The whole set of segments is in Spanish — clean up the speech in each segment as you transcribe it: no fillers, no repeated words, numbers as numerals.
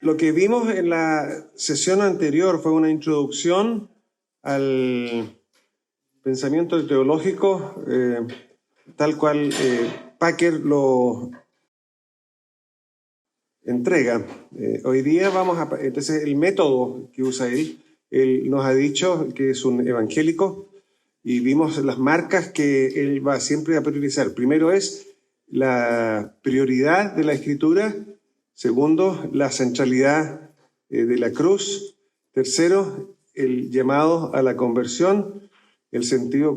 Lo que vimos en la sesión anterior fue una introducción al pensamiento teológico tal cual Packer lo entrega. Hoy día entonces el método que usa él nos ha dicho que es un evangélico y vimos las marcas que él va siempre a priorizar. Primero es la prioridad de la Escritura. Segundo, la centralidad de la cruz. Tercero, el llamado a la conversión, el sentido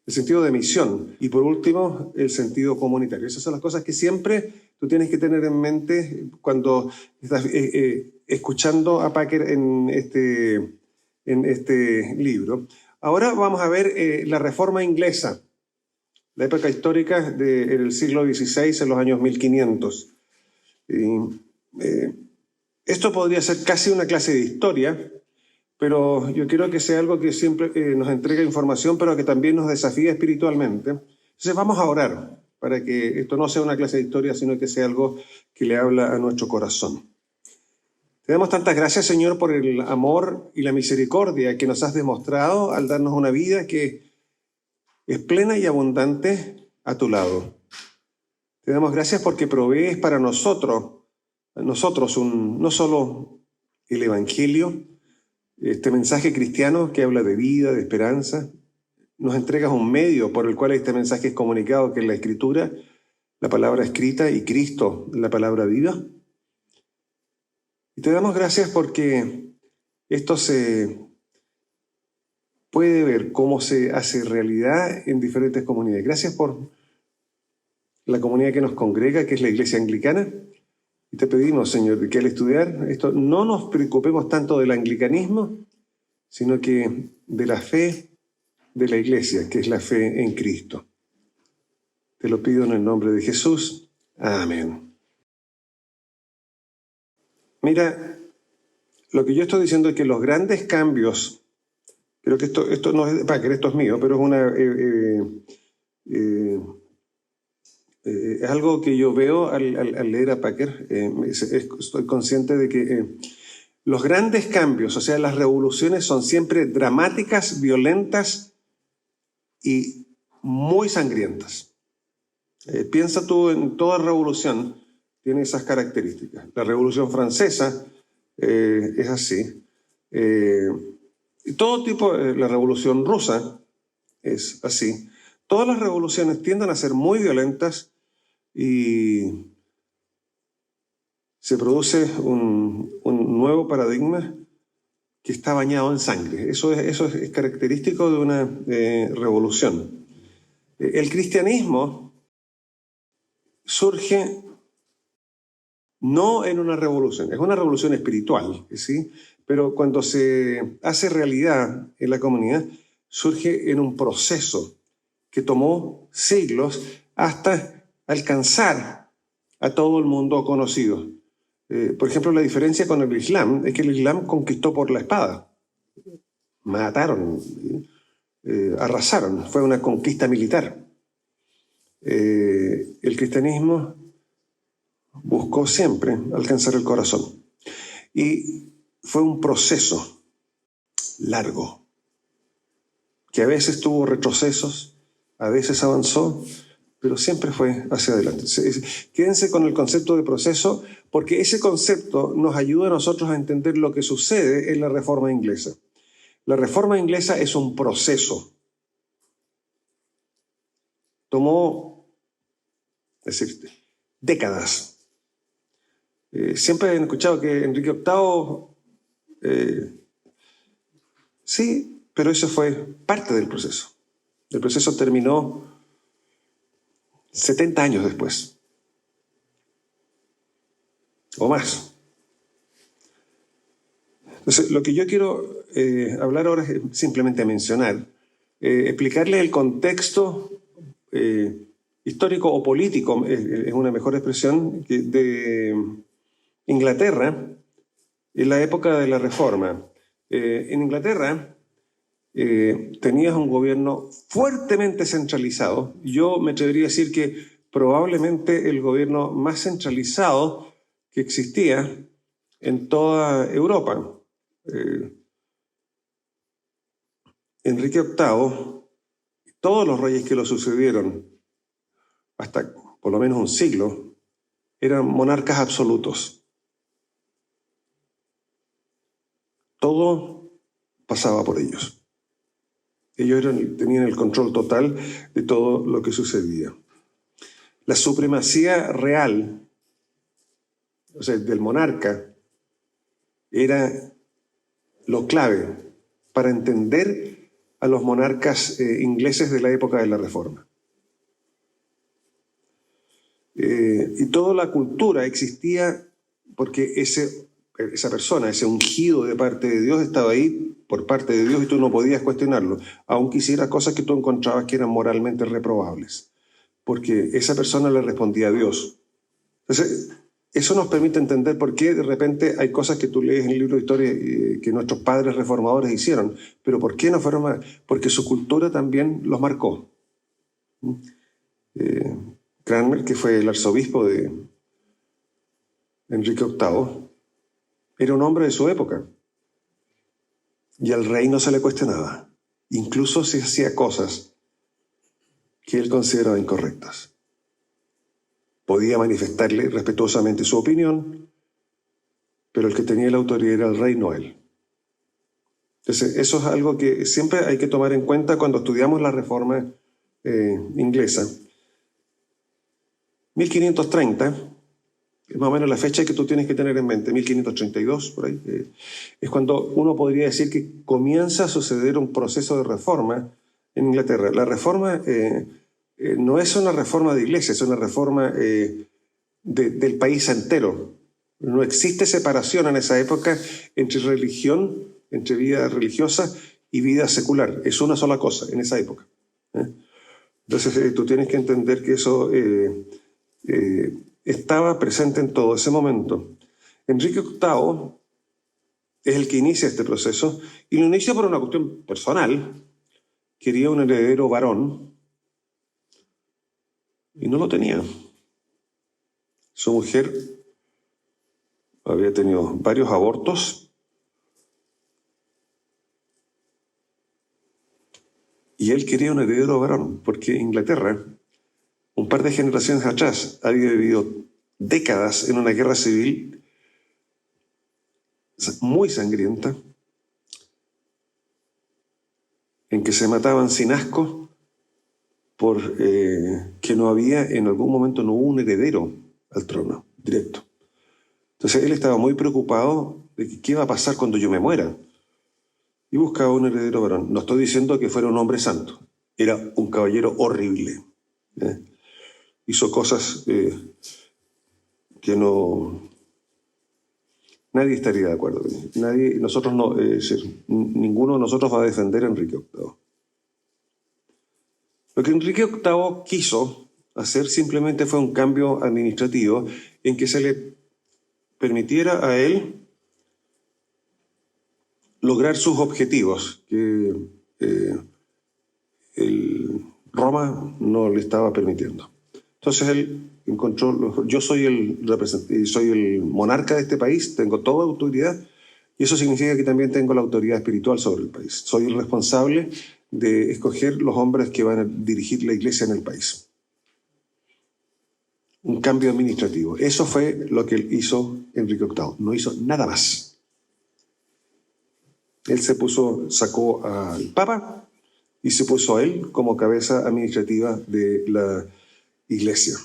de misión. Y por último, el sentido comunitario. Esas son las cosas que siempre tú tienes que tener en mente cuando estás escuchando a Packer en este libro. Ahora vamos a ver la Reforma Inglesa, la época histórica del siglo XVI, en los años 1500. Esto podría ser casi una clase de historia, pero yo quiero que sea algo que siempre nos entrega información, pero que también nos desafía espiritualmente. Entonces vamos a orar para que esto no sea una clase de historia, sino que sea algo que le habla a nuestro corazón. Te damos tantas gracias, Señor, por el amor y la misericordia que nos has demostrado al darnos una vida que es plena y abundante a tu lado. Te damos gracias porque provees para nosotros no solo el Evangelio, este mensaje cristiano que habla de vida, de esperanza. Nos entregas un medio por el cual este mensaje es comunicado, que es la Escritura, la palabra escrita, y Cristo, la palabra viva. Y te damos gracias porque esto se puede ver cómo se hace realidad en diferentes comunidades. Gracias por la comunidad que nos congrega, que es la Iglesia Anglicana. Y te pedimos, Señor, que al estudiar esto no nos preocupemos tanto del anglicanismo, sino que de la fe de la Iglesia, que es la fe en Cristo. Te lo pido en el nombre de Jesús. Amén. Mira, lo que yo estoy diciendo es que los grandes cambios, creo que esto no es de Packer, esto es mío, pero es algo que yo veo al leer a Packer. Estoy consciente de que los grandes cambios, o sea, las revoluciones son siempre dramáticas, violentas y muy sangrientas. Piensa tú en toda revolución, tiene esas características. La Revolución Francesa es así. Y todo tipo, la Revolución Rusa es así. Todas las revoluciones tienden a ser muy violentas y se produce un nuevo paradigma que está bañado en sangre. Eso es característico de una revolución. El cristianismo surge no en una revolución, es una revolución espiritual, ¿sí? Pero cuando se hace realidad en la comunidad, surge en un proceso que tomó siglos hasta alcanzar a todo el mundo conocido. Por ejemplo, la diferencia con el Islam es que el Islam conquistó por la espada. Mataron, arrasaron, fue una conquista militar. El cristianismo buscó siempre alcanzar el corazón. Y fue un proceso largo, que a veces tuvo retrocesos, a veces avanzó, pero siempre fue hacia adelante. Quédense con el concepto de proceso, porque ese concepto nos ayuda a nosotros a entender lo que sucede en la Reforma Inglesa. La Reforma Inglesa es un proceso. Tomó, décadas. Siempre han escuchado que Enrique VIII, sí, pero eso fue parte del proceso. El proceso terminó 70 años después, o más. Entonces, lo que yo quiero hablar ahora es simplemente mencionar, explicarles el contexto histórico o político, es una mejor expresión, de Inglaterra en la época de la Reforma. En Inglaterra tenías un gobierno fuertemente centralizado. Yo me atrevería a decir que probablemente el gobierno más centralizado que existía en toda Europa. Enrique VIII, todos los reyes que lo sucedieron, hasta por lo menos un siglo, eran monarcas absolutos. Todo pasaba por ellos. Ellos tenían el control total de todo lo que sucedía. La supremacía real, o sea, del monarca, era lo clave para entender a los monarcas ingleses de la época de la Reforma. Y toda la cultura existía porque esa persona, ese ungido de parte de Dios, estaba ahí por parte de Dios y tú no podías cuestionarlo, aunque hiciera cosas que tú encontrabas que eran moralmente reprobables, porque esa persona le respondía a Dios. Entonces, eso nos permite entender por qué de repente hay cosas que tú lees en el libro de historia que nuestros padres reformadores hicieron, pero ¿por qué no fueron? Porque su cultura también los marcó. Cranmer, que fue el arzobispo de Enrique VIII, era un hombre de su época y al rey no se le cuestionaba, incluso si hacía cosas que él consideraba incorrectas. Podía manifestarle respetuosamente su opinión, pero el que tenía la autoridad era el rey, no él. Entonces, eso es algo que siempre hay que tomar en cuenta cuando estudiamos la Reforma inglesa. 1530 es más o menos la fecha que tú tienes que tener en mente, 1532, por ahí, es cuando uno podría decir que comienza a suceder un proceso de reforma en Inglaterra. La reforma no es una reforma de iglesia, es una reforma del país entero. No existe separación en esa época entre religión, entre vida religiosa y vida secular. Es una sola cosa en esa época. Entonces tú tienes que entender que eso estaba presente en todo ese momento. Enrique VIII es el que inicia este proceso y lo inicia por una cuestión personal. Quería un heredero varón y no lo tenía. Su mujer había tenido varios abortos y él quería un heredero varón porque Inglaterra, un par de generaciones atrás, había vivido décadas en una guerra civil muy sangrienta, en que se mataban sin asco por que no había, en algún momento no hubo un heredero al trono directo. Entonces él estaba muy preocupado de que, qué va a pasar cuando yo me muera. Y buscaba un heredero varón. No estoy diciendo que fuera un hombre santo, era un caballero horrible. Hizo cosas que no... Nadie estaría de acuerdo. Nosotros no, ninguno de nosotros va a defender a Enrique VIII. Lo que Enrique VIII quiso hacer simplemente fue un cambio administrativo en que se le permitiera a él lograr sus objetivos, que Roma no le estaba permitiendo. Entonces él encontró, yo soy el representante, soy el monarca de este país, tengo toda autoridad, y eso significa que también tengo la autoridad espiritual sobre el país. Soy el responsable de escoger los hombres que van a dirigir la iglesia en el país. Un cambio administrativo. Eso fue lo que hizo Enrique VIII. No hizo nada más. Él sacó al Papa y se puso a él como cabeza administrativa de la iglesia.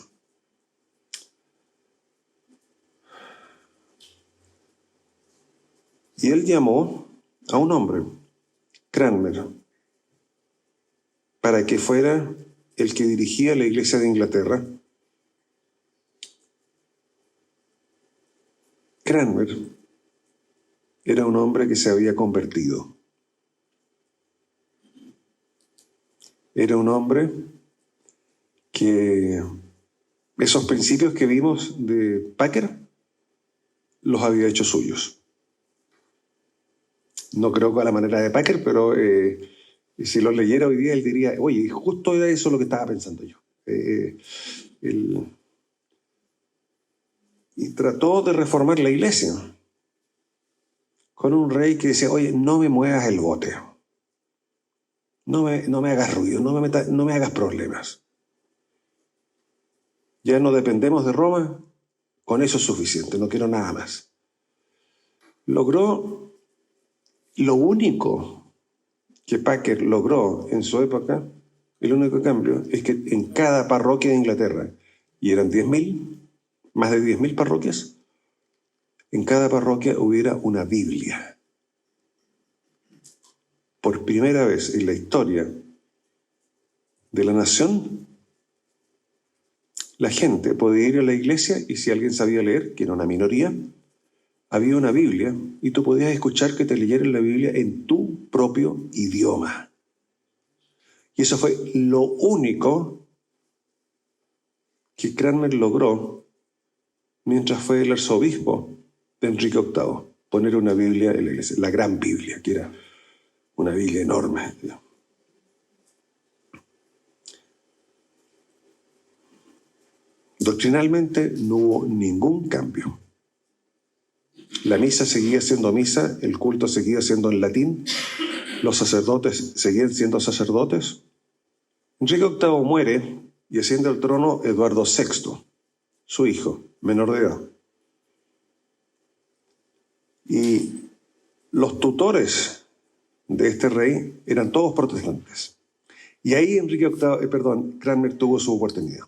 Y él llamó a un hombre, Cranmer, para que fuera el que dirigía la iglesia de Inglaterra. Cranmer era un hombre que se había convertido. Era un hombre que esos principios que vimos de Packer los había hecho suyos. No creo que a la manera de Packer, pero si los leyera hoy día, él diría, oye, justo era eso lo que estaba pensando yo. y trató de reformar la iglesia con un rey que decía, oye, no me muevas el bote, no me hagas ruido, no me hagas problemas. Ya no dependemos de Roma, con eso es suficiente, no quiero nada más. Logró lo único que Packer logró en su época, el único cambio, es que en cada parroquia de Inglaterra, y eran 10.000, más de 10.000 parroquias, en cada parroquia hubiera una Biblia. Por primera vez en la historia de la nación, la gente podía ir a la iglesia y si alguien sabía leer, que era una minoría, había una Biblia y tú podías escuchar que te leyeran la Biblia en tu propio idioma. Y eso fue lo único que Cranmer logró mientras fue el arzobispo de Enrique VIII, poner una Biblia en la iglesia, la gran Biblia, que era una Biblia enorme. Doctrinalmente no hubo ningún cambio. La misa seguía siendo misa, el culto seguía siendo en latín, los sacerdotes seguían siendo sacerdotes. Enrique VIII muere y asciende al trono Eduardo VI, su hijo, menor de edad. Y los tutores de este rey eran todos protestantes. Y ahí Cranmer tuvo su oportunidad.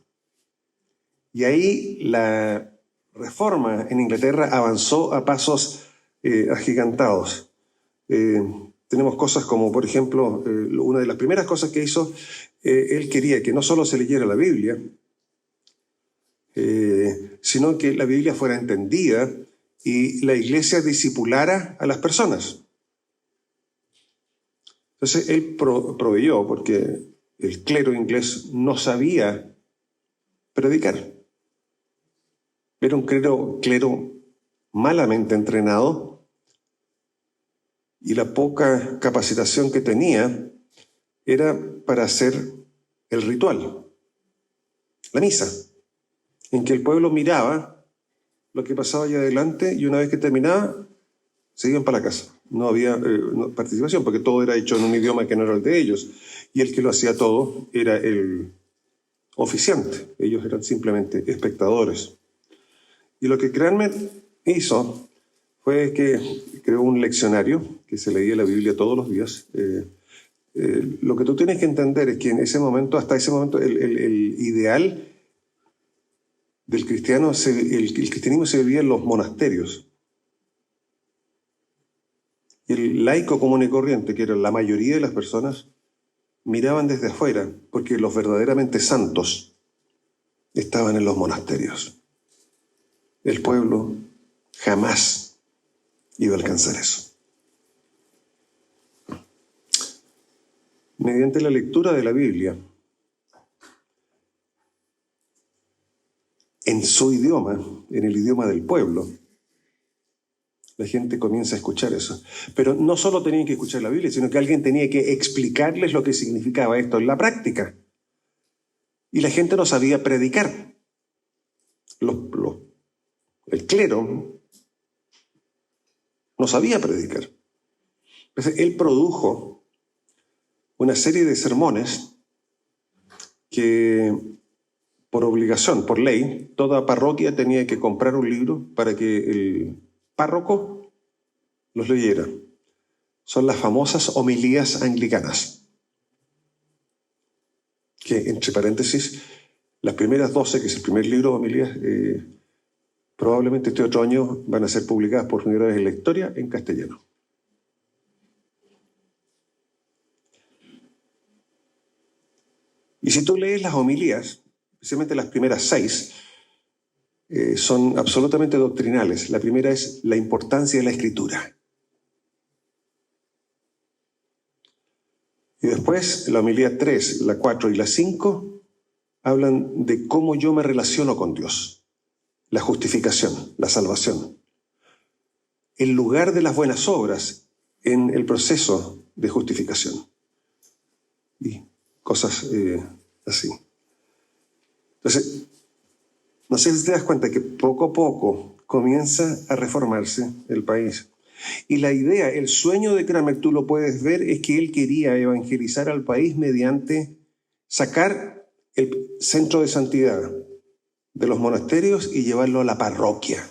Y ahí la reforma en Inglaterra avanzó a pasos agigantados. Tenemos cosas como, por ejemplo, una de las primeras cosas que hizo, él quería que no solo se leyera la Biblia, sino que la Biblia fuera entendida y la iglesia discipulara a las personas. Entonces él proveyó, porque el clero inglés no sabía predicar. Era un clero malamente entrenado y la poca capacitación que tenía era para hacer el ritual, la misa, en que el pueblo miraba lo que pasaba allá adelante y una vez que terminaba, se iban para la casa. No había participación porque todo era hecho en un idioma que no era el de ellos y el que lo hacía todo era el oficiante. Ellos eran simplemente espectadores. Y lo que Cranmer hizo fue que creó un leccionario que se leía la Biblia todos los días. Lo que tú tienes que entender es que en ese momento, hasta ese momento, el ideal del cristiano, el cristianismo se vivía en los monasterios. Y el laico común y corriente, que era la mayoría de las personas, miraban desde afuera, porque los verdaderamente santos estaban en los monasterios. El pueblo jamás iba a alcanzar eso. Mediante la lectura de la Biblia, en su idioma, en el idioma del pueblo, la gente comienza a escuchar eso. Pero no solo tenían que escuchar la Biblia, sino que alguien tenía que explicarles lo que significaba esto en la práctica. Y la gente no sabía predicar. El clero no sabía predicar. Entonces, él produjo una serie de sermones que, por obligación, por ley, toda parroquia tenía que comprar un libro para que el párroco los leyera. Son las famosas homilías anglicanas, que, entre paréntesis, las primeras 12, que es el primer libro de homilías, probablemente este otro año van a ser publicadas por primera vez en la historia en castellano. Y si tú lees las homilías, especialmente las primeras 6, son absolutamente doctrinales. La primera es la importancia de la escritura. Y después, la homilía 3, la 4 y la 5 hablan de cómo yo me relaciono con Dios. La justificación, la salvación. El lugar de las buenas obras en el proceso de justificación. Y cosas así. Entonces, No sé si te das cuenta que poco a poco comienza a reformarse el país. Y la idea, el sueño de Cranmer, tú lo puedes ver, es que él quería evangelizar al país mediante sacar el centro de santidad de los monasterios y llevarlo a la parroquia.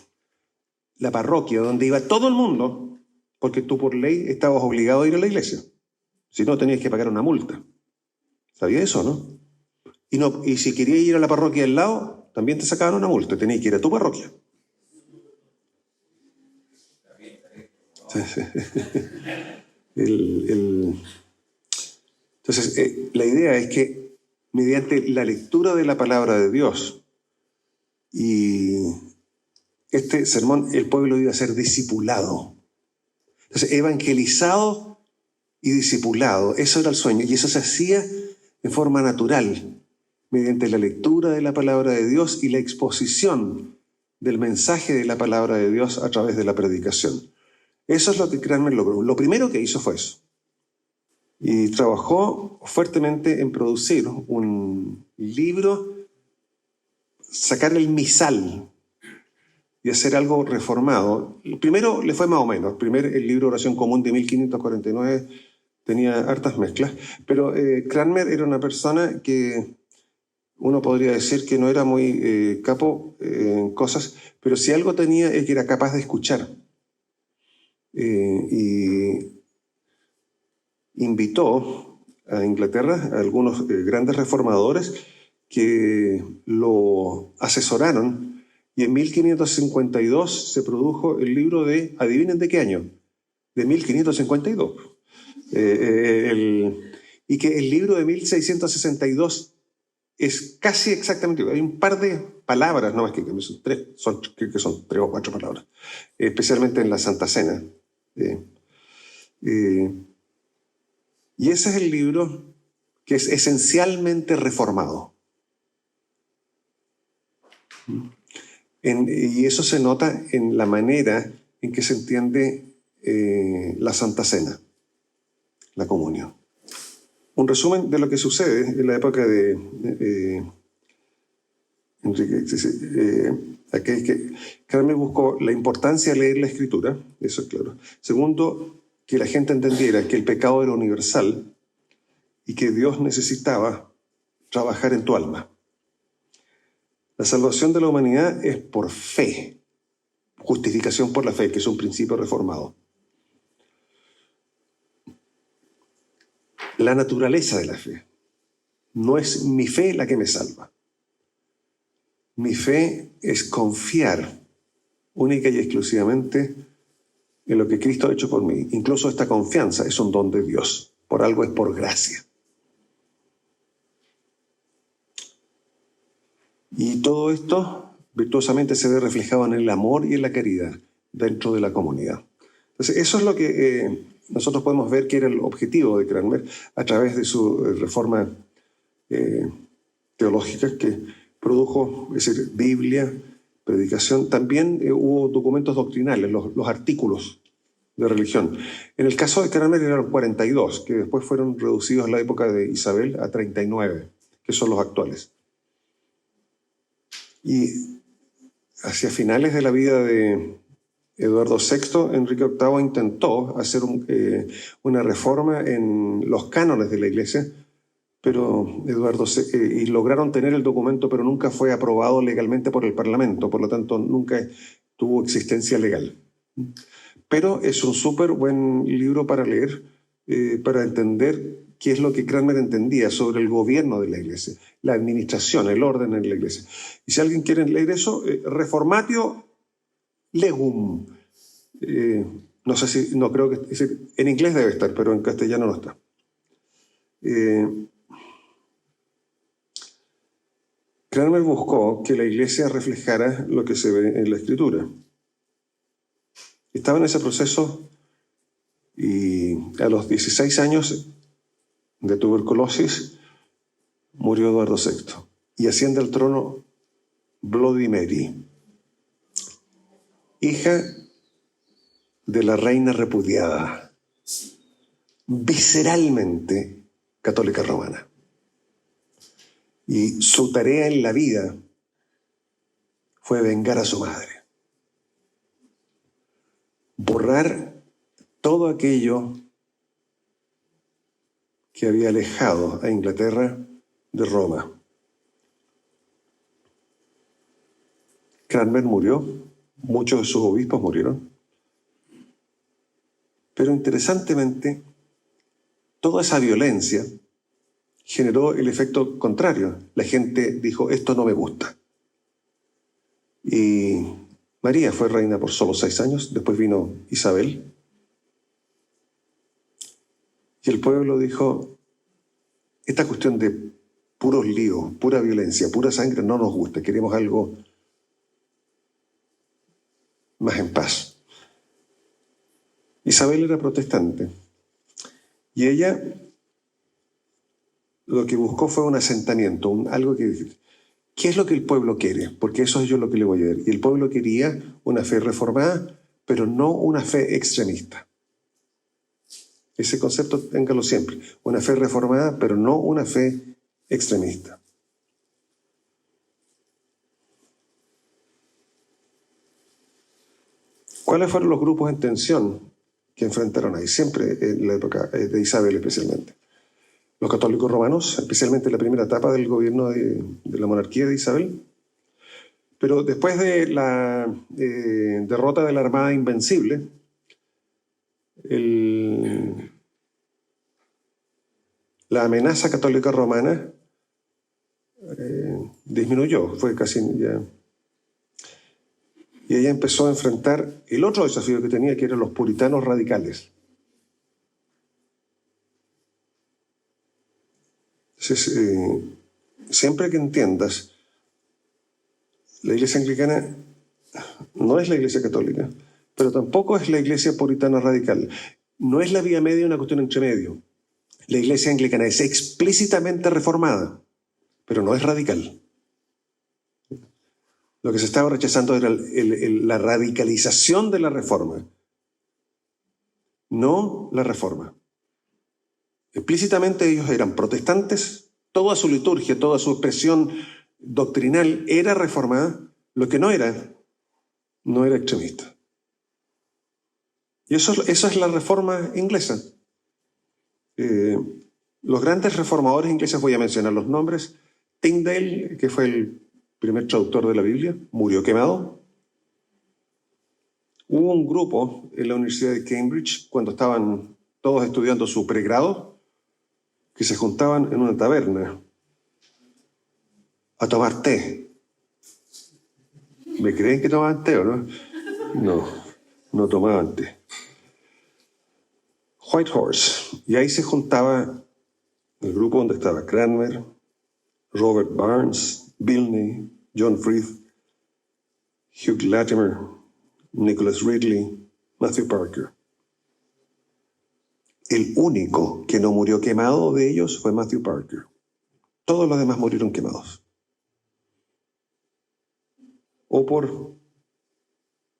La parroquia donde iba todo el mundo, porque tú por ley estabas obligado a ir a la iglesia. Si no, tenías que pagar una multa. ¿Sabías eso, no? Y si querías ir a la parroquia del lado, también te sacaban una multa. Tenías que ir a tu parroquia. Entonces, la idea es que mediante la lectura de la palabra de Dios y este sermón, el pueblo iba a ser discipulado. Entonces, evangelizado y discipulado, eso era el sueño. Y eso se hacía en forma natural, mediante la lectura de la palabra de Dios y la exposición del mensaje de la palabra de Dios a través de la predicación. Eso es lo que Cranmer logró. Lo primero que hizo fue eso. Y trabajó fuertemente en producir un libro, sacar el misal y hacer algo reformado. Primero le fue más o menos. El libro Oración Común de 1549 tenía hartas mezclas, pero Cranmer era una persona que uno podría decir que no era muy capo en cosas, pero si algo tenía es que era capaz de escuchar. Y invitó a Inglaterra a algunos grandes reformadores que lo asesoraron y en 1552 se produjo el libro de, adivinen de qué año, de 1552. Y que el libro de 1662 es casi exactamente igual. Hay un par de palabras, no más que son tres, creo que son 3 o 4 palabras, especialmente en la Santa Cena. Y ese es el libro que es esencialmente reformado. Y eso se nota en la manera en que se entiende la Santa Cena, la comunión. Un resumen de lo que sucede en la época de Enrique. Aquí es que Cranmer buscó la importancia de leer la Escritura, eso es claro. Segundo, que la gente entendiera que el pecado era universal y que Dios necesitaba trabajar en tu alma. La salvación de la humanidad es por fe, justificación por la fe, que es un principio reformado. La naturaleza de la fe. No es mi fe la que me salva. Mi fe es confiar única y exclusivamente en lo que Cristo ha hecho por mí. Incluso esta confianza es un don de Dios. Por algo es por gracia. Y todo esto virtuosamente se ve reflejado en el amor y en la caridad dentro de la comunidad. Entonces, eso es lo que nosotros podemos ver que era el objetivo de Cranmer a través de su reforma teológica que produjo, es decir, Biblia, predicación. También hubo documentos doctrinales, los artículos de religión. En el caso de Cranmer eran 42, que después fueron reducidos en la época de Isabel a 39, que son los actuales. Y hacia finales de la vida de Eduardo VI, Enrique VIII intentó hacer una reforma en los cánones de la Iglesia, pero y lograron tener el documento, pero nunca fue aprobado legalmente por el Parlamento, por lo tanto nunca tuvo existencia legal. Pero es un súper buen libro para leer, para entender qué es lo que Cranmer entendía sobre el gobierno de la Iglesia, la administración, el orden en la Iglesia. Y si alguien quiere leer eso, Reformatio Legum. No sé si, no creo que, en inglés debe estar, pero en castellano no está. Cranmer buscó que la Iglesia reflejara lo que se ve en la Escritura. Estaba en ese proceso y a los 16 años de tuberculosis murió Eduardo VI y asciende al trono Bloody Mary, hija de la reina repudiada, visceralmente católica romana. Y su tarea en la vida fue vengar a su madre. Borrar todo aquello que había alejado a Inglaterra de Roma. Cranmer murió, muchos de sus obispos murieron, pero interesantemente, toda esa violencia generó el efecto contrario. La gente dijo, esto no me gusta. Y María fue reina por solo 6 años, después vino Isabel. Y el pueblo dijo, esta cuestión de puros líos, pura violencia, pura sangre no nos gusta, queremos algo más en paz. Isabel era protestante y ella lo que buscó fue un asentamiento, algo que... ¿Qué es lo que el pueblo quiere? Porque eso es yo lo que le voy a dar. Y el pueblo quería una fe reformada, pero no una fe extremista. Ese concepto téngalo siempre. Una fe reformada, pero no una fe extremista. ¿Cuáles fueron los grupos en tensión que enfrentaron ahí? Siempre en la época de Isabel especialmente. Los católicos romanos, especialmente en la primera etapa del gobierno de la monarquía de Isabel. Pero después de la derrota de la Armada Invencible, la amenaza católica romana disminuyó, fue casi ya... Y ella empezó a enfrentar el otro desafío que tenía, que eran los puritanos radicales. Entonces, siempre que entiendas, la Iglesia anglicana no es la Iglesia católica, pero tampoco es la Iglesia puritana radical. No es la vía media, una cuestión entre medio. La Iglesia anglicana es explícitamente reformada, pero no es radical. Lo que se estaba rechazando era la radicalización de la reforma, no la reforma. Explícitamente ellos eran protestantes, toda su liturgia, toda su expresión doctrinal era reformada, lo que no era extremista. Y eso es la reforma inglesa. Los grandes reformadores ingleses, voy a mencionar los nombres. Tyndale, que fue el primer traductor de la Biblia, murió quemado. Hubo un grupo en la Universidad de Cambridge, cuando estaban todos estudiando su pregrado, que se juntaban en una taberna a tomar té. ¿Me creen que tomaban té o no? No, no tomaban té. Whitehorse. Y ahí se juntaba el grupo donde estaba Cranmer, Robert Barnes, Bilney, John Freeth, Hugh Latimer, Nicholas Ridley, Matthew Parker. El único que no murió quemado de ellos fue Matthew Parker. Todos los demás murieron quemados. O por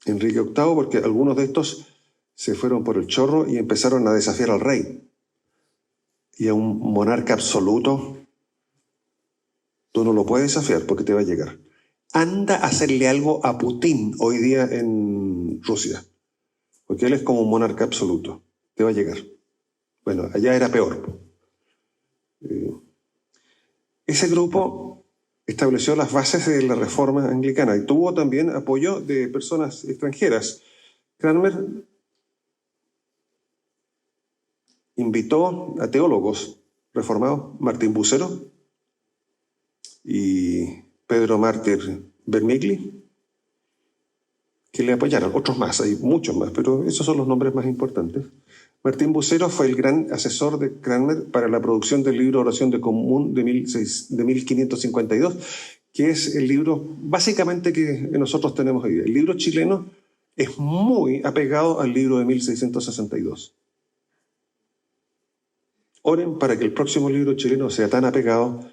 Enrique VIII, porque algunos de estos se fueron por el chorro y empezaron a desafiar al rey. Y a un monarca absoluto, tú no lo puedes desafiar porque te va a llegar. Anda a hacerle algo a Putin hoy día en Rusia, porque él es como un monarca absoluto, te va a llegar. Bueno, allá era peor. Ese grupo estableció las bases de la reforma anglicana y tuvo también apoyo de personas extranjeras. Cranmer invitó a teólogos reformados, Martín Bucero y Pedro Mártir Vermigli, que le apoyaron. Otros más, hay muchos más, pero esos son los nombres más importantes. Martín Bucero fue el gran asesor de Cranmer para la producción del libro Oración de Común de 1552, que es el libro básicamente que nosotros tenemos hoy día. El libro chileno es muy apegado al libro de 1662. Oren para que el próximo libro chileno sea tan apegado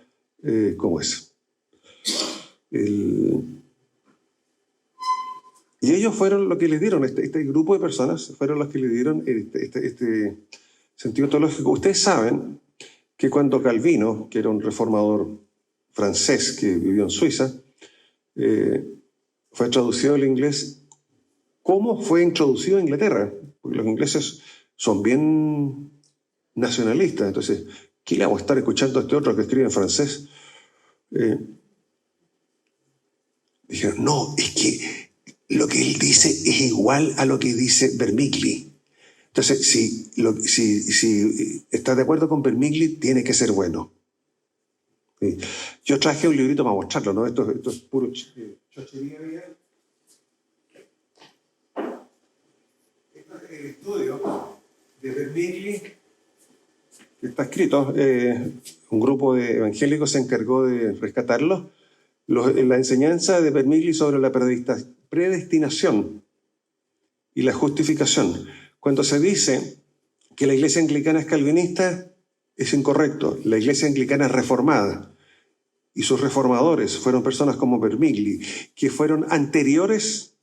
como ese. Y ellos fueron los que les dieron, este grupo de personas fueron los que le dieron este sentido teológico. Ustedes saben que cuando Calvino, que era un reformador francés que vivió en Suiza, fue traducido al inglés como fue introducido a Inglaterra, porque los ingleses son bien nacionalistas, entonces, ¿qué le vamos a estar escuchando a este otro que escribe en francés? Dijeron, no, es que lo que él dice es igual a lo que dice Vermigli. Entonces, si estás de acuerdo con Vermigli, tiene que ser bueno. Sí. Yo traje un librito para mostrarlo, ¿no? Esto es puro chochería. Esto es el estudio de Vermigli, que está escrito. Un grupo de evangélicos se encargó de rescatarlo. La enseñanza de Vermigli sobre la predestinación y la justificación. Cuando se dice que la iglesia anglicana es calvinista, es incorrecto. La iglesia anglicana es reformada. Y sus reformadores fueron personas como Vermigli, que fueron anteriores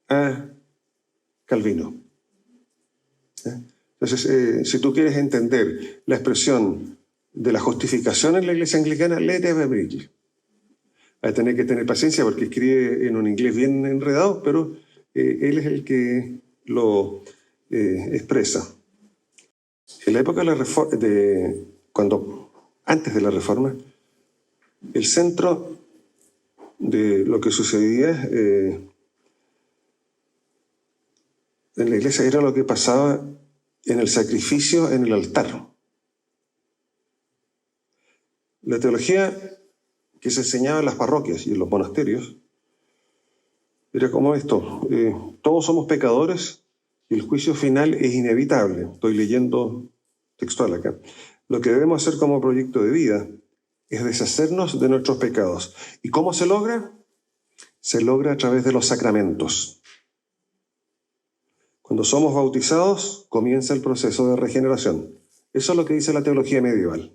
a Calvino. Entonces, si tú quieres entender la expresión de la justificación en la iglesia anglicana, léete a Vermigli. Hay que tener paciencia porque escribe en un inglés bien enredado, pero él es el que lo expresa. En la época de la reforma, antes de la reforma, el centro de lo que sucedía en la iglesia era lo que pasaba en el sacrificio en el altar. La teología que se enseñaba en las parroquias y en los monasterios era como esto: todos somos pecadores y el juicio final es inevitable. Estoy leyendo textual acá. Lo que debemos hacer como proyecto de vida es deshacernos de nuestros pecados. ¿Y cómo se logra? Se logra a través de los sacramentos. Cuando somos bautizados, comienza el proceso de regeneración. Eso es lo que dice la teología medieval,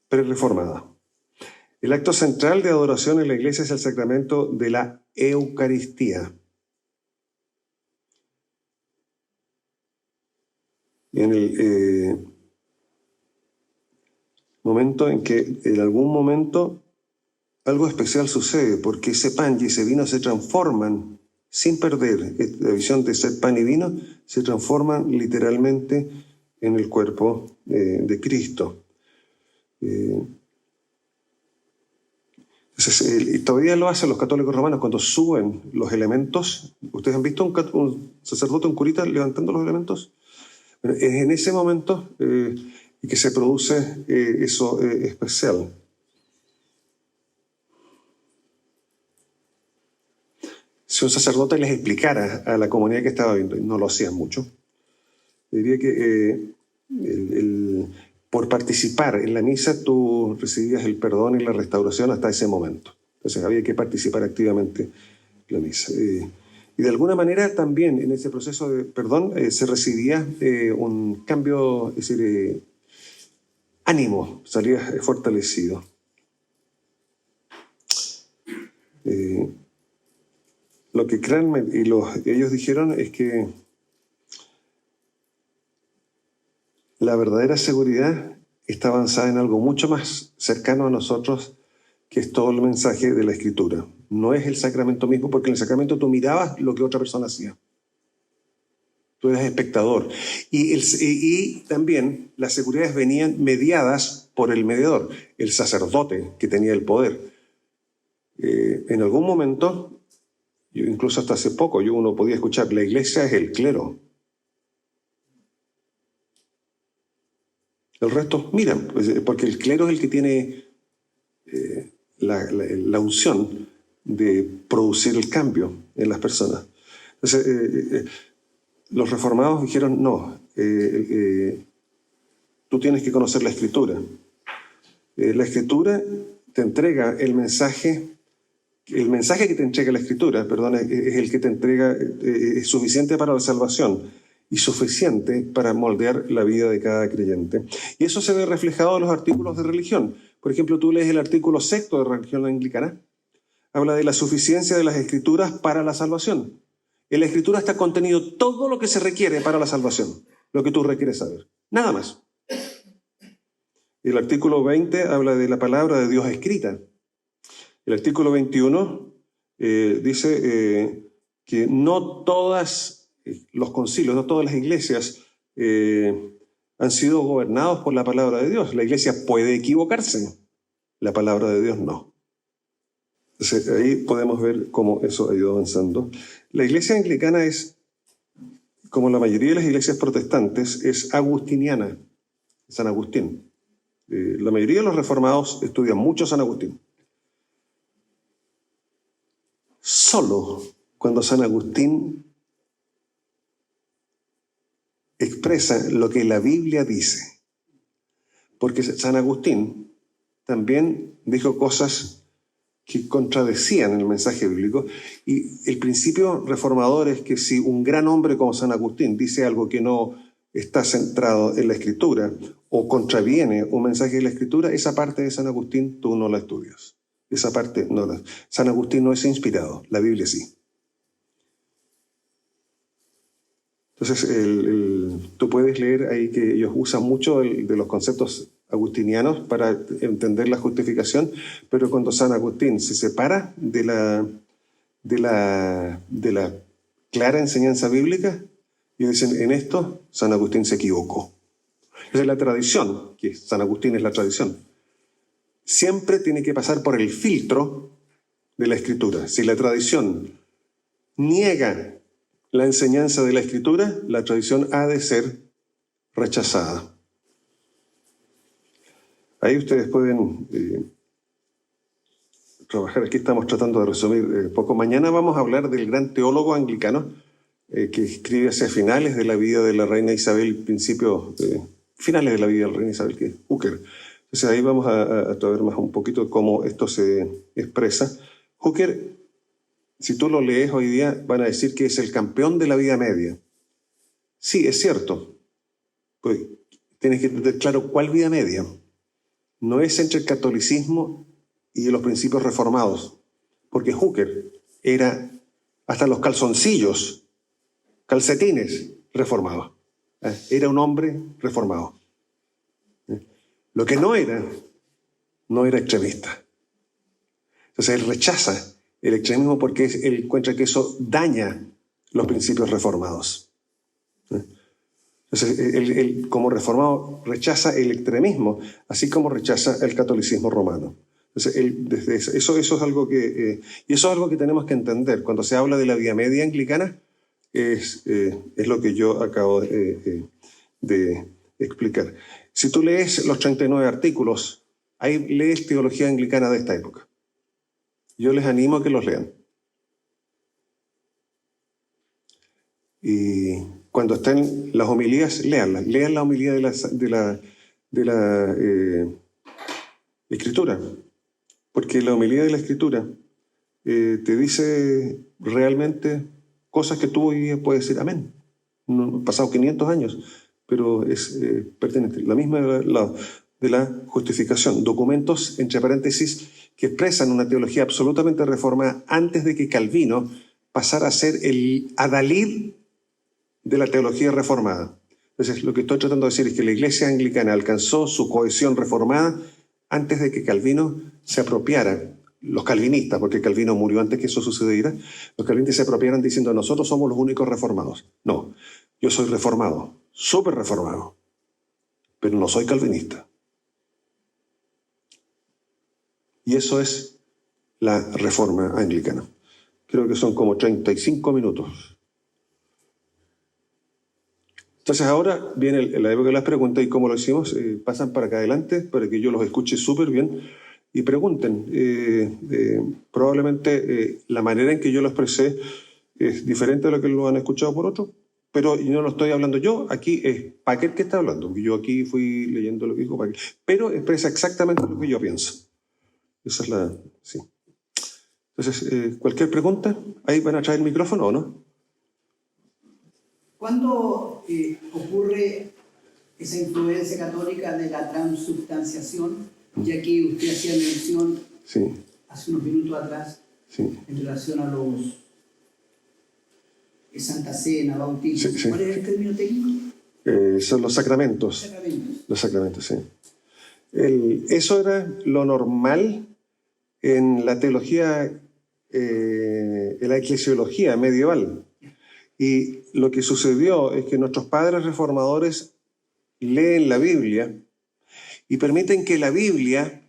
pre-reformada. El acto central de adoración en la iglesia es el sacramento de la Eucaristía. En el momento en que en algún momento algo especial sucede, porque ese pan y ese vino se transforman, sin perder la visión de ser pan y vino, se transforman literalmente en el cuerpo de Cristo. Y todavía lo hacen los católicos romanos cuando suben los elementos. ¿Ustedes han visto un sacerdote, un curita levantando los elementos? Bueno, es en ese momento que se produce eso especial. Si un sacerdote les explicara a la comunidad que estaba viendo, y no lo hacían mucho, diría que por participar en la misa tú recibías el perdón y la restauración hasta ese momento. Entonces había que participar activamente en la misa. Y de alguna manera también en ese proceso de perdón se recibía un cambio, es decir, ánimo, salía fortalecido. Lo que Cranmer y ellos dijeron es que la verdadera seguridad está avanzada en algo mucho más cercano a nosotros, que es todo el mensaje de la Escritura. No es el sacramento mismo, porque en el sacramento tú mirabas lo que otra persona hacía. Tú eras espectador. Y también las seguridades venían mediadas por el mediador, el sacerdote que tenía el poder. En algún momento, incluso hasta hace poco, uno podía escuchar, la iglesia es el clero. El resto, miran, porque el clero es el que tiene la unción de producir el cambio en las personas. Entonces, los reformados dijeron, no, tú tienes que conocer la Escritura. La Escritura te entrega el mensaje que te entrega la Escritura, perdón, es el que te entrega, es suficiente para la salvación y suficiente para moldear la vida de cada creyente. Y eso se ve reflejado en los artículos de religión. Por ejemplo, tú lees el artículo 6 de religión anglicana, habla de la suficiencia de las Escrituras para la salvación. En la Escritura está contenido todo lo que se requiere para la salvación, lo que tú requieres saber, nada más. El artículo 20 habla de la palabra de Dios escrita. El artículo 21 dice que no todos los concilios, no todas las iglesias han sido gobernados por la palabra de Dios. La iglesia puede equivocarse, la palabra de Dios no. Entonces, ahí podemos ver cómo eso ha ido avanzando. La iglesia anglicana es, como la mayoría de las iglesias protestantes, es agustiniana, San Agustín. La mayoría de los reformados estudian mucho San Agustín. Solo cuando San Agustín expresa lo que la Biblia dice. Porque San Agustín también dijo cosas que contradecían el mensaje bíblico, y el principio reformador es que si un gran hombre como San Agustín dice algo que no está centrado en la Escritura o contraviene un mensaje de la Escritura, esa parte de San Agustín tú no la estudias. Esa parte no la... San Agustín no es inspirado, la Biblia sí. Entonces, tú puedes leer ahí que ellos usan mucho de los conceptos agustinianos para entender la justificación, pero cuando San Agustín se separa de la clara enseñanza bíblica, y dicen, en esto San Agustín se equivocó. Esa es la tradición, que San Agustín es la tradición. Siempre tiene que pasar por el filtro de la Escritura. Si la tradición niega la enseñanza de la Escritura, la tradición ha de ser rechazada. Ahí ustedes pueden trabajar. Aquí estamos tratando de resumir poco. Mañana vamos a hablar del gran teólogo anglicano que escribe hacia finales de la vida de la reina Isabel, finales de la vida de la reina Isabel, que es Hooker. Entonces ahí vamos a ver más un poquito cómo esto se expresa. Hooker, si tú lo lees hoy día, van a decir que es el campeón de la vida media. Sí, es cierto. Pues tienes que tener claro cuál vida media. No es entre el catolicismo y los principios reformados, porque Hooker era hasta los calcetines reformado. Era un hombre reformado. Lo que no era extremista. Entonces él rechaza el extremismo porque él encuentra que eso daña los principios reformados. Entonces él como reformado rechaza el extremismo, así como rechaza el catolicismo romano. Entonces eso es algo que y eso es algo que tenemos que entender cuando se habla de la vida media anglicana. Es lo que yo acabo de explicar. Si tú lees los 39 artículos, ahí lees teología anglicana de esta época. Yo les animo a que los lean. Y cuando estén las homilías, léanlas. Lean la homilía de la Escritura. Porque la homilía de la Escritura te dice realmente cosas que tú hoy día puedes decir amén. No, han pasado 500 años, pero es pertinente. La misma de la justificación. Documentos, entre paréntesis, que expresan una teología absolutamente reformada antes de que Calvino pasara a ser el adalid de la teología reformada. Entonces, lo que estoy tratando de decir es que la iglesia anglicana alcanzó su cohesión reformada antes de que Calvino se apropiara. Los calvinistas, porque Calvino murió antes que eso sucediera, los calvinistas se apropiaran diciendo nosotros somos los únicos reformados. No, yo soy reformado, súper reformado, pero no soy calvinista. Y eso es la reforma anglicana. Creo que son como 35 minutos. Entonces ahora viene la época de las preguntas y como lo hicimos, pasan para acá adelante para que yo los escuche súper bien y pregunten. Probablemente la manera en que yo lo expresé es diferente a lo que lo han escuchado por otros, pero no lo estoy hablando yo, aquí es Packer que está hablando, yo aquí fui leyendo lo que dijo Packer, pero expresa exactamente lo que yo pienso. Esa es la... sí. Entonces, cualquier pregunta, ahí van a traer el micrófono o no. ¿Cuándo ocurre esa influencia católica de la transubstanciación? Ya que usted hacía mención hace unos minutos atrás en relación a los Santa Cena, bautismo. ¿Cuál es el término técnico? Son los sacramentos. Los sacramentos, sí. Eso era lo normal en la teología, en la eclesiología medieval. Y lo que sucedió es que nuestros padres reformadores leen la Biblia y permiten que la Biblia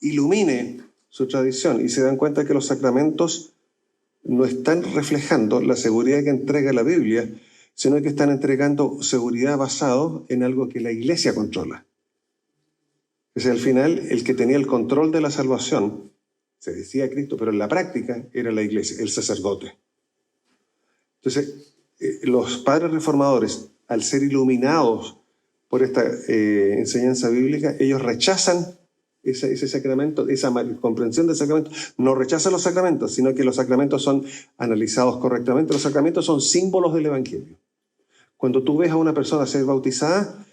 ilumine su tradición y se dan cuenta que los sacramentos no están reflejando la seguridad que entrega la Biblia, sino que están entregando seguridad basado en algo que la Iglesia controla. O sea, al final, el que tenía el control de la salvación, se decía Cristo, pero en la práctica era la Iglesia, el sacerdote. Entonces, los padres reformadores, al ser iluminados por esta enseñanza bíblica, ellos rechazan ese sacramento, esa comprensión del sacramento. No rechazan los sacramentos, sino que los sacramentos son analizados correctamente. Los sacramentos son símbolos del Evangelio. Cuando tú ves a una persona ser bautizada,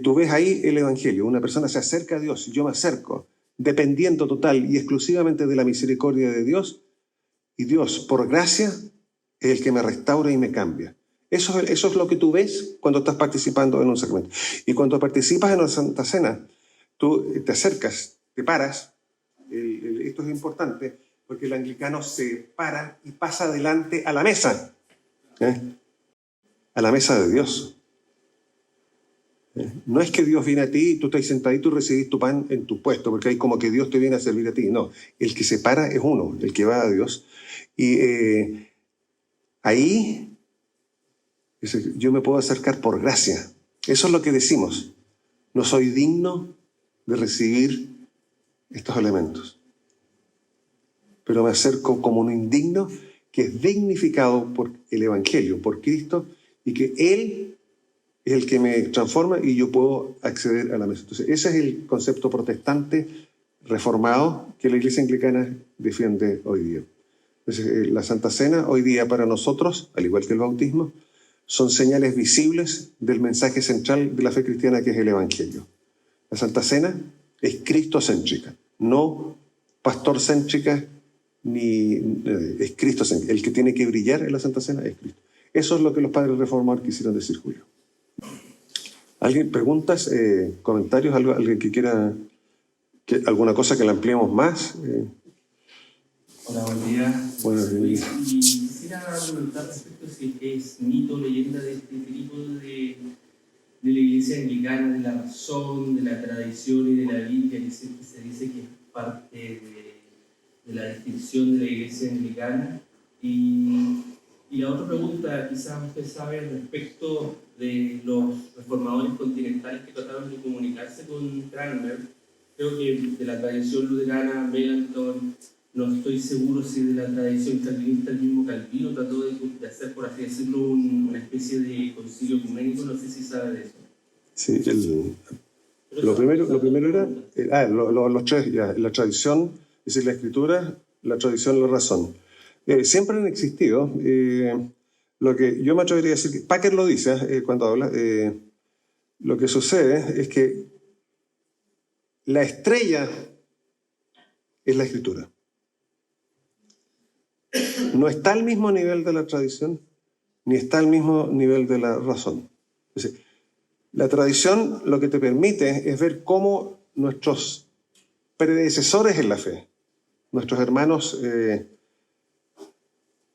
tú ves ahí el Evangelio. Una persona se acerca a Dios, yo me acerco, dependiendo total y exclusivamente de la misericordia de Dios, y Dios, por gracia, es el que me restaura y me cambia. Eso es lo que tú ves cuando estás participando en un sacramento. Y cuando participas en una Santa Cena, tú te acercas, te paras. Esto es importante porque el anglicano se para y pasa adelante a la mesa. A la mesa de Dios. No es que Dios viene a ti, tú estás sentadito y recibís tu pan en tu puesto, porque hay como que Dios te viene a servir a ti. No, el que se para es uno, el que va a Dios. Y ahí yo me puedo acercar por gracia. Eso es lo que decimos. No soy digno de recibir estos elementos. Pero me acerco como un indigno que es dignificado por el Evangelio, por Cristo, y que Él es el que me transforma y yo puedo acceder a la mesa. Entonces, ese es el concepto protestante reformado que la Iglesia Anglicana defiende hoy día. Entonces, la Santa Cena hoy día para nosotros, al igual que el bautismo, son señales visibles del mensaje central de la fe cristiana, que es el Evangelio. La Santa Cena es cristocéntrica, no pastorcéntrica, ni es cristocéntrica. El que tiene que brillar en la Santa Cena es Cristo. Eso es lo que los padres reformadores quisieron decir, Julio. ¿Alguien? ¿Preguntas? ¿Comentarios? ¿Alguien que quiera alguna cosa que la ampliemos más? Hola, buen día. Buenos días. Quisiera comentar respecto a si es mito o leyenda de este tipo de la Iglesia Anglicana, de la razón, de la tradición y de la Biblia, que se dice que es parte de la descripción de la Iglesia Anglicana. Y la otra pregunta, quizás usted sabe, respecto de los reformadores continentales que trataron de comunicarse con Cranmer. Creo que de la tradición luterana, Melanchthon, no estoy seguro si de la tradición calvinista el mismo Calvino trató de hacer, por así decirlo, una especie de concilio ecuménico. No sé si sabe de eso. Sí, lo primero era los tres, ya, la tradición, es decir, la escritura, la tradición y la razón. Siempre han existido. Lo que yo me atrevería a decir, que Packer lo dice cuando habla, lo que sucede es que la estrella es la escritura. No está al mismo nivel de la tradición, ni está al mismo nivel de la razón. Es decir, la tradición lo que te permite es ver cómo nuestros predecesores en la fe, nuestros hermanos,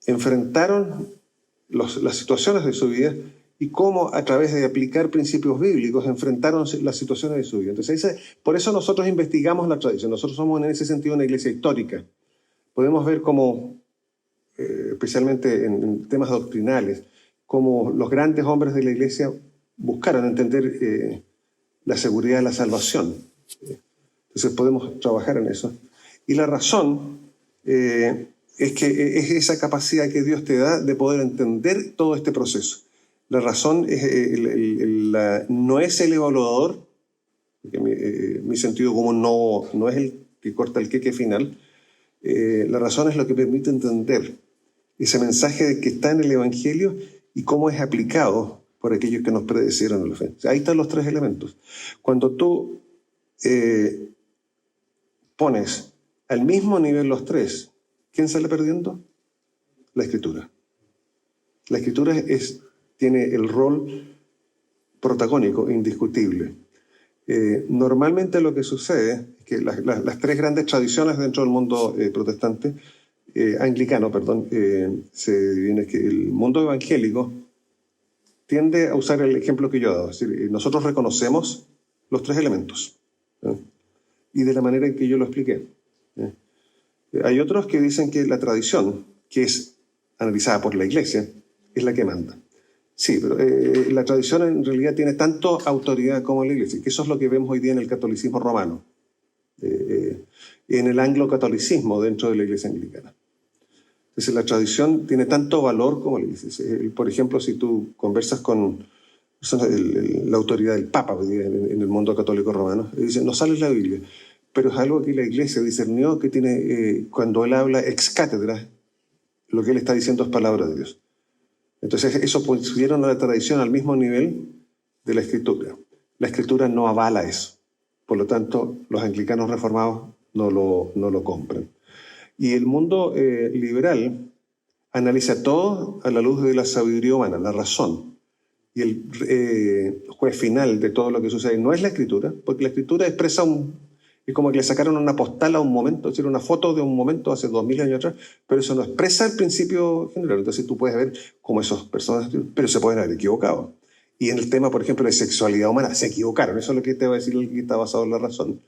enfrentaron las situaciones de su vida y cómo a través de aplicar principios bíblicos enfrentaron las situaciones de su vida. Entonces, por eso nosotros investigamos la tradición. Nosotros somos en ese sentido una iglesia histórica. Podemos ver cómo, especialmente en temas doctrinales, cómo los grandes hombres de la iglesia buscaron entender la seguridad de la salvación. Entonces podemos trabajar en eso. Y la razón es que es esa capacidad que Dios te da de poder entender todo este proceso. La razón no es el evaluador, porque mi sentido común no es el que corta el queque final. La razón es lo que permite entender ese mensaje que está en el Evangelio y cómo es aplicado por aquellos que nos predecieron en la fe. O sea, ahí están los tres elementos. Cuando tú pones al mismo nivel los tres, ¿quién sale perdiendo? La Escritura. La Escritura tiene el rol protagónico, indiscutible. Normalmente lo que sucede es que las tres grandes tradiciones dentro del mundo protestante, anglicano, perdón, se divide que el mundo evangélico tiende a usar el ejemplo que yo he dado. Es decir, nosotros reconocemos los tres elementos, y de la manera en que yo lo expliqué. Hay otros que dicen que la tradición, que es analizada por la Iglesia, es la que manda. Sí, pero la tradición en realidad tiene tanto autoridad como la Iglesia, que eso es lo que vemos hoy día en el catolicismo romano, en el anglo-catolicismo dentro de la Iglesia anglicana. Entonces la tradición tiene tanto valor como la Iglesia. Por ejemplo, si tú conversas con la autoridad del Papa en el mundo católico romano, dice, no sale la Biblia, pero es algo que la Iglesia discernió que tiene, cuando él habla ex cátedra, lo que él está diciendo es palabra de Dios. Entonces eso pusieron a la tradición al mismo nivel de la Escritura. La Escritura no avala eso. Por lo tanto, los anglicanos reformados no lo compran. Y el mundo liberal analiza todo a la luz de la sabiduría humana, la razón. Y el juez final de todo lo que sucede no es la Escritura, porque la Escritura expresa es como que le sacaron una postal a un momento, es decir, una foto de un momento hace 2000 años atrás, pero eso no expresa el principio general. Entonces tú puedes ver cómo esas personas, pero se pueden haber equivocado. Y en el tema, por ejemplo, de sexualidad humana, se equivocaron. Eso es lo que te va a decir el que está basado en la razón.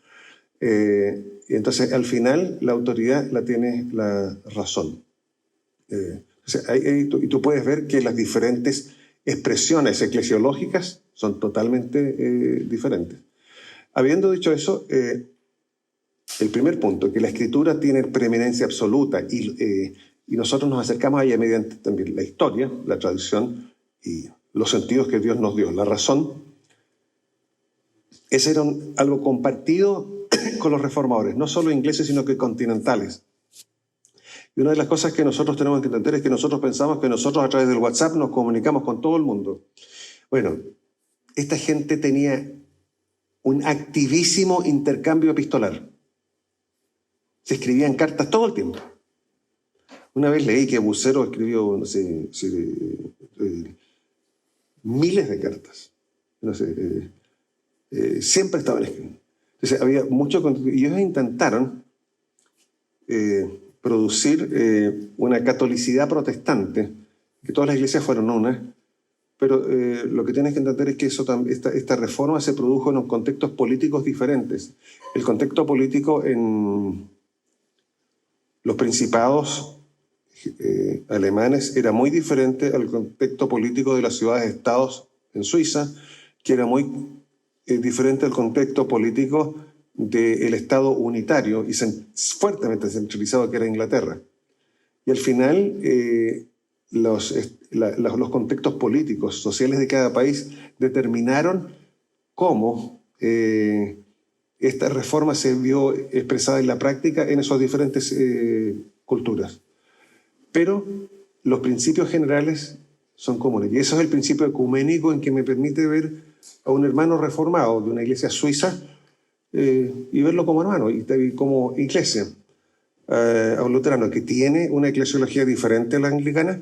Y entonces, al final, la autoridad la tiene la razón. Y tú puedes ver que las diferentes expresiones eclesiológicas son totalmente diferentes. Habiendo dicho eso, el primer punto, que la Escritura tiene preeminencia absoluta y nosotros nos acercamos a ella mediante también la historia, la tradición y los sentidos que Dios nos dio, la razón. Ese era algo compartido con los reformadores, no solo ingleses, sino que continentales. Y una de las cosas que nosotros tenemos que entender es que nosotros pensamos que nosotros a través del WhatsApp nos comunicamos con todo el mundo. Bueno, esta gente tenía un activísimo intercambio epistolar. Se escribían cartas todo el tiempo. Una vez leí que Bucero escribió, no sé, miles de cartas. No sé, siempre estaban escribiendo. Entonces había mucho contenido. Y ellos intentaron producir una catolicidad protestante, que todas las iglesias fueron una, pero lo que tienes que entender es que esta reforma se produjo en contextos políticos diferentes. El contexto político en los principados alemanes era muy diferente al contexto político de las ciudades-estados en Suiza, que era muy diferente al contexto político del Estado unitario y fuertemente centralizado que era Inglaterra. Y al final los contextos políticos, sociales de cada país determinaron cómo esta reforma se vio expresada en la práctica en esas diferentes culturas. Pero los principios generales son comunes. Y eso es el principio ecuménico en que me permite ver a un hermano reformado de una iglesia suiza y verlo como hermano y como iglesia. A un luterano que tiene una eclesiología diferente a la anglicana,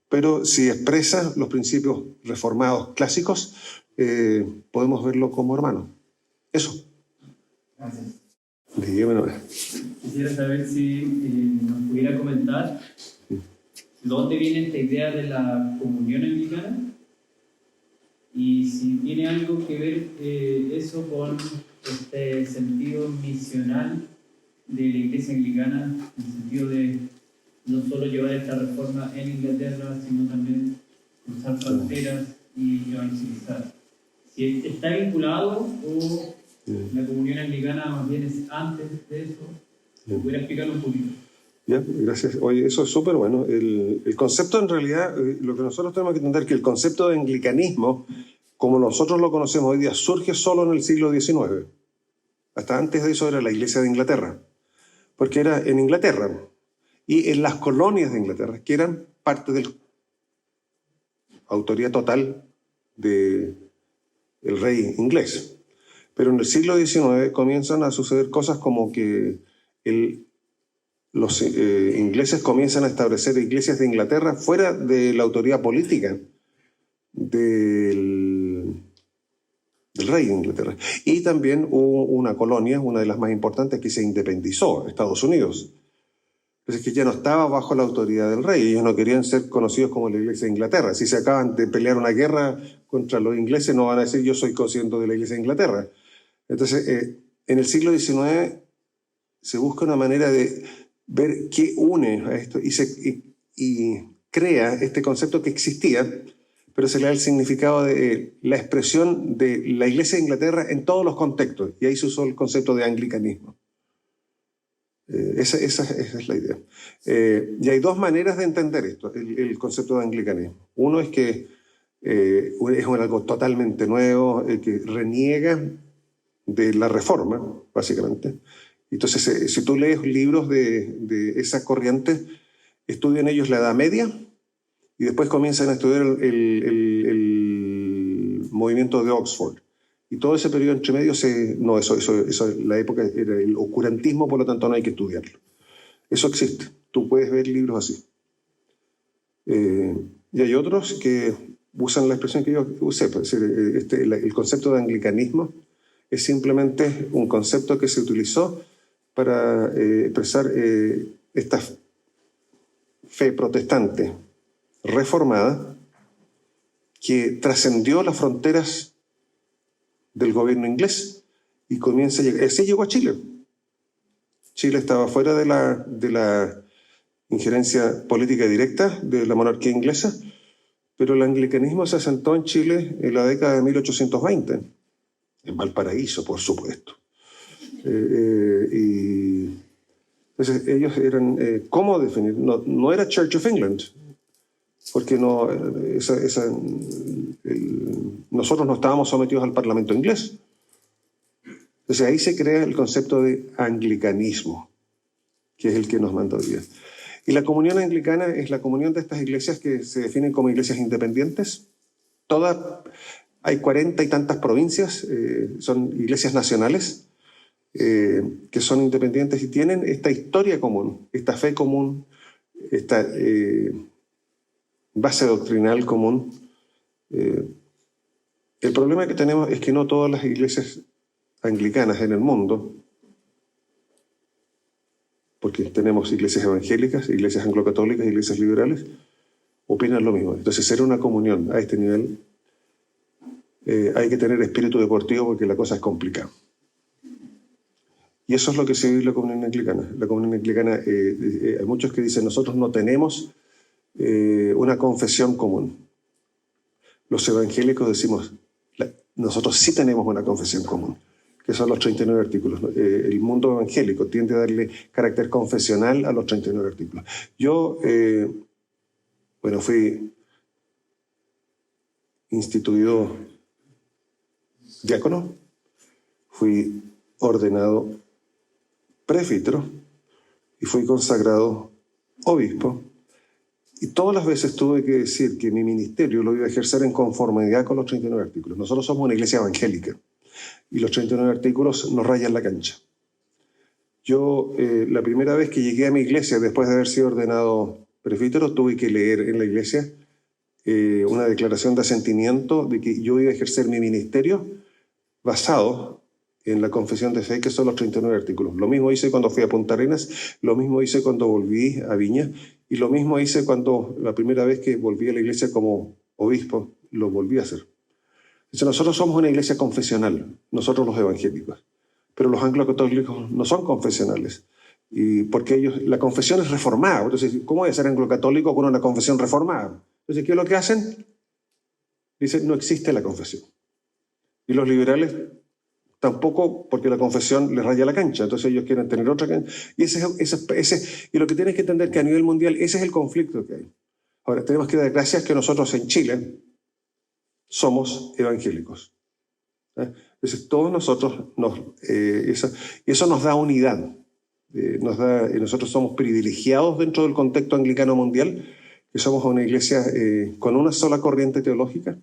pero si expresa los principios reformados clásicos, podemos verlo como hermano. Eso. Gracias. Dígame. Quisiera saber si nos pudiera comentar dónde viene esta idea de la comunión anglicana y si tiene algo que ver eso con este sentido misional de la Iglesia anglicana, en el sentido de no solo llevar esta reforma en Inglaterra, sino también cruzar fronteras y evangelizar. Si está vinculado o la comunión anglicana más bien es antes de eso, ¿pudiera explicarlo un poquito? Ya, gracias. Oye, eso es súper bueno. El concepto, en realidad, lo que nosotros tenemos que entender es que el concepto de anglicanismo, como nosotros lo conocemos hoy día, surge solo en el siglo XIX. Hasta antes de eso era la Iglesia de Inglaterra, porque era en Inglaterra y en las colonias de Inglaterra, que eran parte de la autoridad total del rey inglés. Pero en el siglo XIX comienzan a suceder cosas como que los ingleses comienzan a establecer iglesias de Inglaterra fuera de la autoridad política del del rey de Inglaterra. Y también hubo una colonia, una de las más importantes, que se independizó, Estados Unidos. Entonces, que ya no estaba bajo la autoridad del rey. Ellos no querían ser conocidos como la Iglesia de Inglaterra. Si se acaban de pelear una guerra contra los ingleses, no van a decir yo soy consciente de la Iglesia de Inglaterra. Entonces, en el siglo XIX se busca una manera de ver qué une a esto y crea este concepto que existía, pero se le da el significado de la expresión de la Iglesia de Inglaterra en todos los contextos. Y ahí se usó el concepto de anglicanismo. Esa es la idea. Y hay dos maneras de entender esto, el concepto de anglicanismo. Uno es que es algo totalmente nuevo, que reniega de la Reforma, básicamente. Entonces, si tú lees libros de esa corriente, estudian ellos la Edad Media y después comienzan a estudiar el movimiento de Oxford. Y todo ese periodo entre medio, la época era el oscurantismo, por lo tanto no hay que estudiarlo. Eso existe. Tú puedes ver libros así. Y hay otros que usan la expresión que yo usé. Pues, el concepto de anglicanismo es simplemente un concepto que se utilizó para expresar esta fe protestante reformada que trascendió las fronteras del gobierno inglés y comienza a llegar. Así llegó a Chile. Chile estaba fuera de la injerencia política directa de la monarquía inglesa, pero el anglicanismo se asentó en Chile en la década de 1820, en Valparaíso, por supuesto. Y entonces ellos eran, ¿cómo definir? No era Church of England, porque nosotros no estábamos sometidos al Parlamento inglés. Entonces ahí se crea el concepto de anglicanismo, que es el que nos manda hoy día. Y la comunión anglicana es la comunión de estas iglesias que se definen como iglesias independientes. Hay 40 y tantas provincias, son iglesias nacionales, que son independientes y tienen esta historia común, esta fe común, esta base doctrinal común. El problema que tenemos es que no todas las iglesias anglicanas en el mundo, porque tenemos iglesias evangélicas, iglesias anglocatólicas, iglesias liberales, opinan lo mismo. Entonces, ser una comunión a este nivel, hay que tener espíritu deportivo porque la cosa es complicada. Y eso es lo que se vive en la comunión anglicana. La comunión anglicana, hay muchos que dicen, nosotros no tenemos una confesión común. Los evangélicos decimos, nosotros sí tenemos una confesión común, que son los 39 artículos. El mundo evangélico tiende a darle carácter confesional a los 39 artículos. Yo, fui instituido diácono, fui ordenado presbítero y fui consagrado obispo. Y todas las veces tuve que decir que mi ministerio lo iba a ejercer en conformidad con los 39 artículos. Nosotros somos una iglesia evangélica y los 39 artículos nos rayan la cancha. Yo, la primera vez que llegué a mi iglesia, después de haber sido ordenado presbítero, tuve que leer en la iglesia una declaración de asentimiento de que yo iba a ejercer mi ministerio basado en la confesión de fe, que son los 39 artículos. Lo mismo hice cuando fui a Punta Arenas, lo mismo hice cuando volví a Viña, y lo mismo hice cuando la primera vez que volví a la iglesia como obispo, lo volví a hacer. Entonces, nosotros somos una iglesia confesional, nosotros los evangélicos, pero los anglo-católicos no son confesionales, y porque la confesión es reformada. Entonces, ¿cómo voy a ser anglo-católico con una confesión reformada? Entonces, ¿qué es lo que hacen? Dicen, no existe la confesión. Y los liberales tampoco, porque la confesión les raya la cancha. Entonces ellos quieren tener otra cancha. Y y lo que tienes que entender es que a nivel mundial ese es el conflicto que hay. Ahora, tenemos que dar gracias que nosotros en Chile somos evangélicos. Entonces todos nosotros, eso nos da unidad. Nosotros somos privilegiados dentro del contexto anglicano mundial, que somos una iglesia con una sola corriente teológica.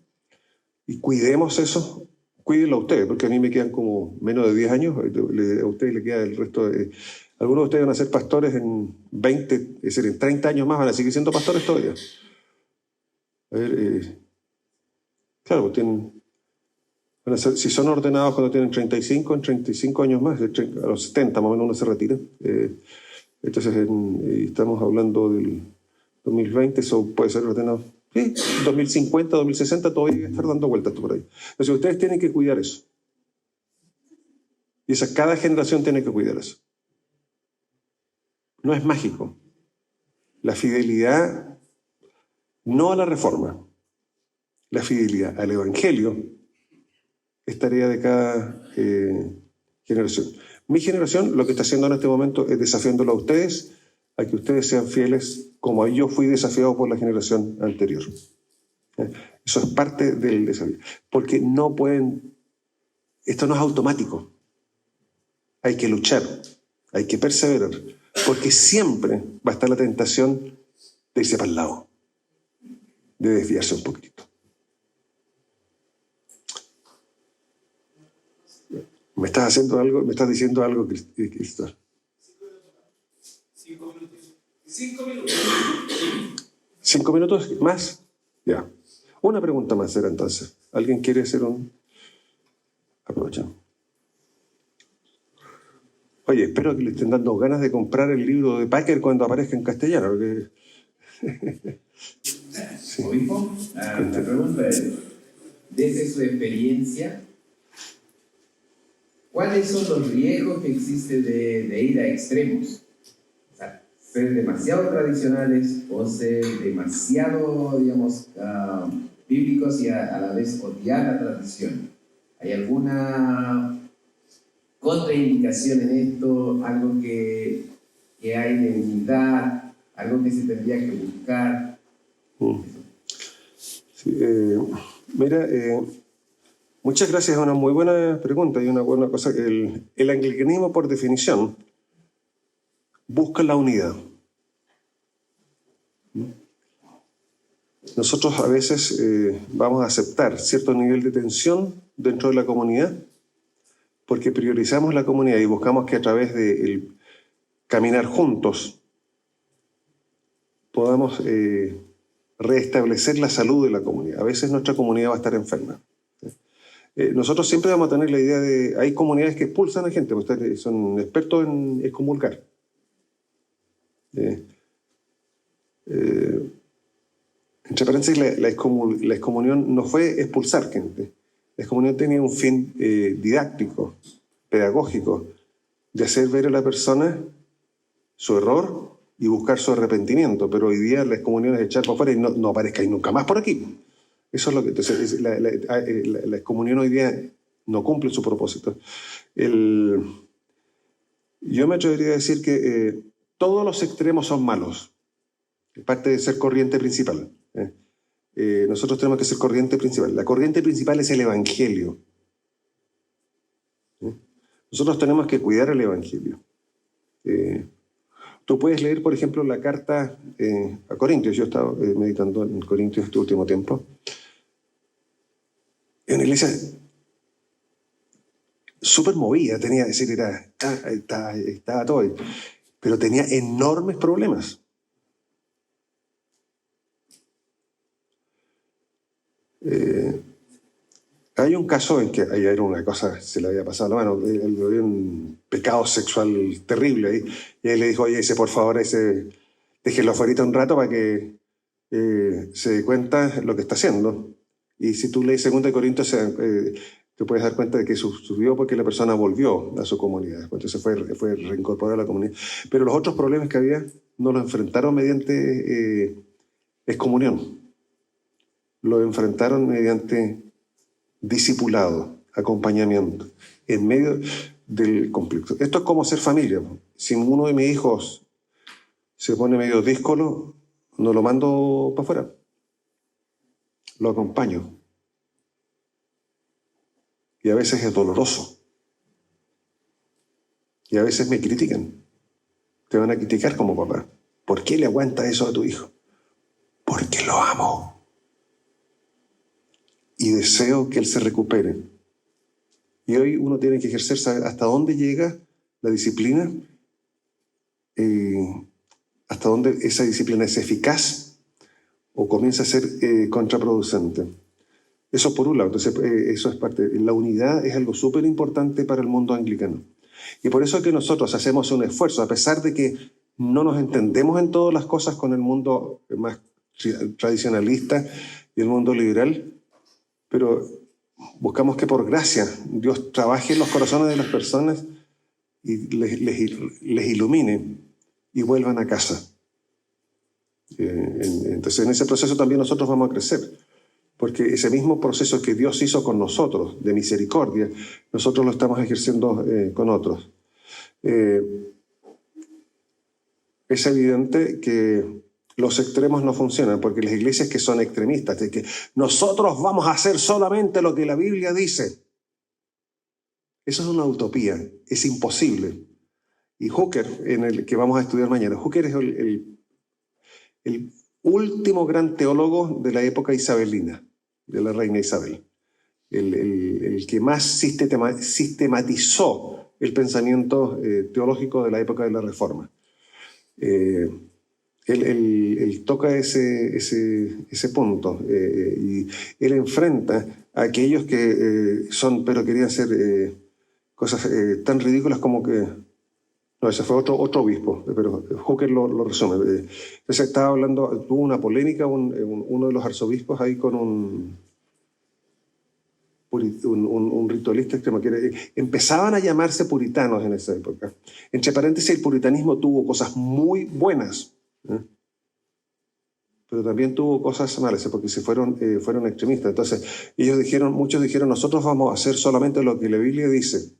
Y cuidemos eso. Cuídenlo ustedes, porque a mí me quedan como menos de 10 años, a ustedes le queda el resto de... Algunos de ustedes van a ser pastores en 20, es decir, en 30 años más van a seguir siendo pastores todavía. A ver, claro, Si son ordenados cuando tienen 35, en 35 años más, a los 70 más o menos uno se retira. Entonces estamos hablando del 2020, eso puede ser ordenado. Sí, 2050, 2060, todavía estar dando vueltas por ahí. Entonces ustedes tienen que cuidar eso. Y cada generación tiene que cuidar eso. No es mágico. La fidelidad, no a la reforma, la fidelidad al Evangelio es tarea de cada generación. Mi generación lo que está haciendo en este momento es desafiándolo a ustedes, a que ustedes sean fieles como yo fui desafiado por la generación anterior. Eso es parte del desafío. Porque no pueden, esto no es automático. Hay que luchar, hay que perseverar, porque siempre va a estar la tentación de irse para el lado, de desviarse un poquitito. ¿Me estás haciendo algo? ¿Me estás diciendo algo, Cristóbal? 5 minutos. 5 minutos. 5 minutos más. Ya. Una pregunta más será entonces. ¿Alguien quiere hacer un...? Aprovechen. Oye, espero que le estén dando ganas de comprar el libro de Packer cuando aparezca en castellano. Porque... sí. Obispo, la pregunta es, desde su experiencia, ¿cuáles son los riesgos que existen de ir a extremos? O sea, ser demasiado tradicionales o ser demasiado, digamos, bíblicos y a la vez odiar la tradición. ¿Hay alguna contraindicación en esto? ¿Algo que hay de unidad? ¿Algo que se tendría que buscar? Sí, mira... muchas gracias, es una muy buena pregunta y una buena cosa. El anglicanismo, por definición, busca la unidad. Nosotros a veces vamos a aceptar cierto nivel de tensión dentro de la comunidad porque priorizamos la comunidad y buscamos que a través de caminar juntos podamos restablecer la salud de la comunidad. A veces nuestra comunidad va a estar enferma. Nosotros siempre vamos a tener la idea de... Hay comunidades que expulsan a gente, ustedes son expertos en excomulgar. Entre paréntesis, la excomunión no fue expulsar gente. La excomunión tenía un fin didáctico, pedagógico, de hacer ver a la persona su error y buscar su arrepentimiento. Pero hoy día la excomunión es echar para afuera y no aparezcáis nunca más por aquí. Eso es lo que... Entonces, la excomunión hoy día no cumple su propósito. Yo me atrevería a decir que todos los extremos son malos. Es parte de ser corriente principal. Nosotros tenemos que ser corriente principal. La corriente principal es el Evangelio. Nosotros tenemos que cuidar el Evangelio. Tú puedes leer, por ejemplo, la carta a Corintios. Yo he estado meditando en Corintios este último tiempo. En una iglesia súper movida, tenía que decir, estaba todo, pero tenía enormes problemas. Hay un caso en que ayer era una cosa, se le había pasado la mano, había un pecado sexual terrible ahí, y él le dijo, oye, por favor, déjelo afuera un rato para que se dé cuenta lo que está haciendo. Y si tú lees 2 Corintios, te puedes dar cuenta de que subió porque la persona volvió a su comunidad. Entonces fue reincorporada a la comunidad. Pero los otros problemas que había no los enfrentaron mediante excomunión. Lo enfrentaron mediante discipulado, acompañamiento, en medio del conflicto. Esto es como ser familia. Si uno de mis hijos se pone medio díscolo, no lo mando para afuera. Lo acompaño. Y a veces es doloroso. Y a veces me critican. Te van a criticar como papá. ¿Por qué le aguanta eso a tu hijo? Porque lo amo. Y deseo que él se recupere. Y hoy uno tiene que ejercer hasta dónde llega la disciplina, hasta dónde esa disciplina es eficaz o comienza a ser contraproducente. Eso por un lado. Entonces, eso es parte. La unidad es algo súper importante para el mundo anglicano. Y por eso es que nosotros hacemos un esfuerzo, a pesar de que no nos entendemos en todas las cosas con el mundo más tradicionalista y el mundo liberal, pero buscamos que por gracia Dios trabaje en los corazones de las personas y les ilumine y vuelvan a casa. Entonces en ese proceso también nosotros vamos a crecer, porque ese mismo proceso que Dios hizo con nosotros, de misericordia, nosotros lo estamos ejerciendo con otros. Es evidente que los extremos no funcionan, porque las iglesias que son extremistas, de que nosotros vamos a hacer solamente lo que la Biblia dice, eso es una utopía, es imposible. Y Hooker, en el que vamos a estudiar mañana, Hooker es el último gran teólogo de la época isabelina, de la reina Isabel, el que más sistematizó el pensamiento teológico de la época de la Reforma. Él toca ese punto y él enfrenta a aquellos que pero querían hacer cosas tan ridículas como que... No, ese fue otro obispo, pero Hooker lo resume. Entonces estaba hablando, tuvo una polémica uno de los arzobispos ahí con un ritualista extremo. Empezaban a llamarse puritanos en esa época. Entre paréntesis, el puritanismo tuvo cosas muy buenas, pero también tuvo cosas malas, porque fueron extremistas. Entonces muchos dijeron, nosotros vamos a hacer solamente lo que la Biblia dice.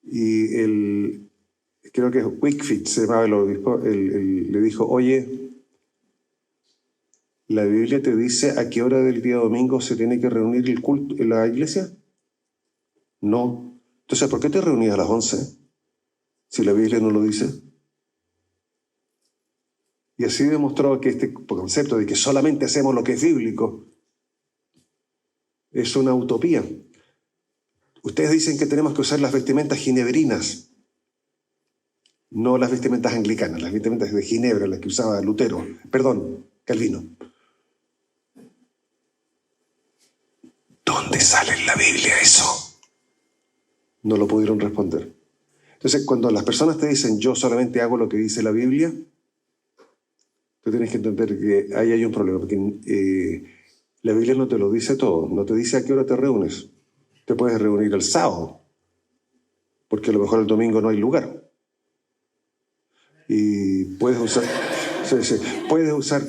Y creo que Wycliffe se llamaba el obispo, le dijo, oye, ¿la Biblia te dice a qué hora del día domingo se tiene que reunir el culto en la iglesia? No. Entonces, ¿por qué te reunías a las 11 si la Biblia no lo dice? Y así demostró que este concepto de que solamente hacemos lo que es bíblico es una utopía. Ustedes dicen que tenemos que usar las vestimentas ginebrinas, no las vestimentas anglicanas, las vestimentas de Ginebra, las que usaba Calvino. ¿Dónde sale en la Biblia eso? No lo pudieron responder. Entonces, cuando las personas te dicen, yo solamente hago lo que dice la Biblia, tú tienes que entender que ahí hay un problema, porque la Biblia no te lo dice todo, no te dice a qué hora te reúnes. Te puedes reunir el sábado, porque a lo mejor el domingo no hay lugar. Y puedes usar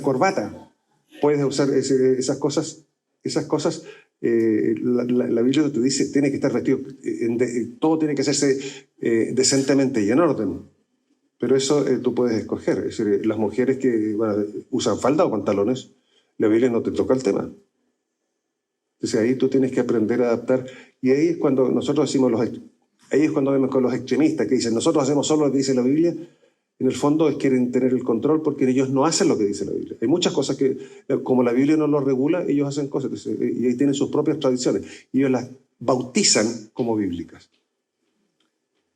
corbata, puedes usar esas cosas. La Biblia te dice, tiene que estar vestido, todo tiene que hacerse decentemente y en orden. Pero eso tú puedes escoger. Es decir, las mujeres que usan falda o pantalones, la Biblia no te toca el tema. Entonces ahí tú tienes que aprender a adaptar. Y ahí es cuando nosotros decimos, ahí es cuando vemos con los extremistas que dicen, nosotros hacemos solo lo que dice la Biblia. En el fondo quieren tener el control porque ellos no hacen lo que dice la Biblia. Hay muchas cosas que, como la Biblia no lo regula, ellos hacen cosas. Entonces, y ahí tienen sus propias tradiciones. Y ellos las bautizan como bíblicas.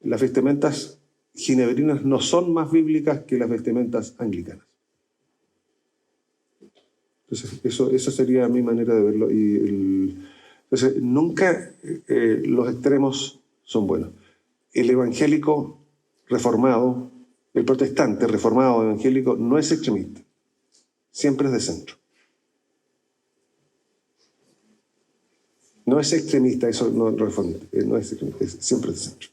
Las vestimentas ginebrinas no son más bíblicas que las vestimentas anglicanas. Entonces, esa sería mi manera de verlo. Entonces, nunca los extremos son buenos. El evangélico reformado, el protestante reformado evangélico no es extremista, siempre es de centro. No es extremista, eso no es extremista, siempre es de centro.